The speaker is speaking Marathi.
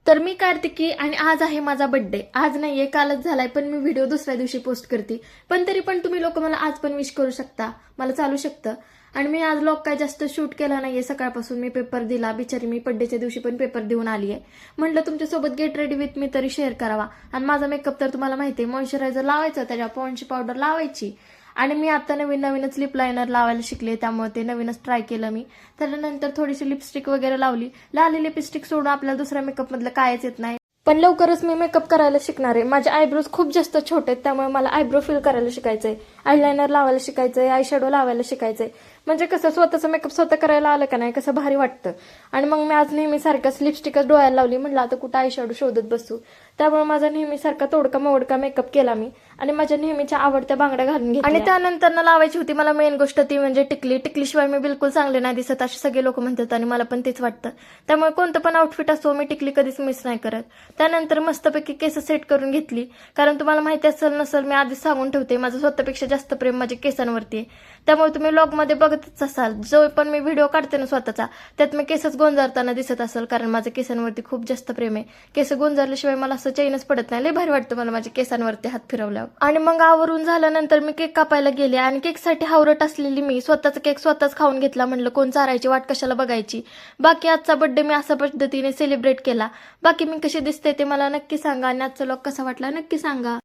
तर मी कार्तिकी आणि आज आहे माझा बर्थडे. आज नाहीये, कालच झालाय, पण मी व्हिडिओ दुसऱ्या दिवशी पोस्ट करते. पण तरी पण तुम्ही लोक मला आज पण विश करू शकता, मला चालू शकतं. आणि मी आज लोक काय जास्त शूट केला नाहीये. सकाळपासून मी पेपर दिला, बिचारी मी बर्थडेच्या दिवशी पण पेपर देऊन आली आहे. म्हटलं तुमच्यासोबत गेट रेडी विथ मी तरी शेअर करावा. आणि माझा मेकअप तर तुम्हाला माहिती आहे, मॉइश्चरायझर लावायचा, त्याच्या पॉन्डची पावडर लावायची. आणि मी आता नवीनच लिप लायनर लावायला शिकले, त्यामुळे ते नवीनच ट्राय केलं मी. त्यानंतर थोडीशी लिपस्टिक वगैरे लावली. लाली लिपस्टिक सोडून आपल्याला दुसऱ्या मेकअप मधलं कायच येत नाही. पण लवकरच मी मेकअप करायला शिकणार आहे. माझे आयब्रोज खूप जास्त छोटे आहेत, त्यामुळे मला आयब्रो फिल करायला शिकायचंय, आयलायनर लावायला शिकायचंय, आय शॅडो लावायला शिकायचंय. म्हणजे कसं स्वतःचं मेकअप स्वतः करायला आलं का नाही, कसं भारी वाटतं. आणि मग मी आज नेहमी सारखंच लिपस्टिकच डोळ्याला लावली. म्हटलं आता कुठं आय शॅडो शोधत बसू. त्यामुळे माझा नेहमीसारखा तोडका मोडका मेकअप केला मी. आणि माझ्या नेहमीच्या आवडत्या बांगड्या घालून घेतल्या. आणि त्यानंतर लावायची होती मला मेन गोष्ट, ती म्हणजे टिकली. टिकलीशिवाय मी बिलकुल चांगले नाही दिसत, असे सगळे लोक म्हणतात आणि मला पण तेच वाटतं. त्यामुळे कोणतं पण आउटफिट असो, मी टिकली कधीच मिस नाही करत. त्यानंतर मस्तपैकी केस सेट करून घेतली. कारण तुम्हाला माहिती असेल नसेल, मी आधीच सांगून ठेवते, माझं स्वतःपेक्षा जास्त प्रेम माझ्या केसांवरती आहे. त्यामुळे तुम्ही व्लॉग मध्ये बघतच असाल, जो पण मी व्हिडिओ काढते ना स्वतःचा, त्यात मी केसच गोंजारताना दिसत असेल. कारण माझ्या केसांवरती खूप जास्त प्रेम आहे. केस गोंजारल्याशिवाय मला असं चैनच पडत नाही. लय भारी वाटतं मला माझ्या केसांवरती हात फिरवल्यावर. आणि मग आवरून झाल्यानंतर मी केक कापायला गेले. आणि केकसाठी हावरट असलेली मी स्वतःचा केक स्वतःच खाऊन घेतला. म्हणलं कोण चारायची वाट कशाला बघायची. बाकी आजचा बर्थडे मी अशा पद्धतीने सेलिब्रेट केला. बाकी मी कशी दिसते ते मला नक्की सांगा, आणि आजचा व्लॉग कसा वाटला नक्की सांगा.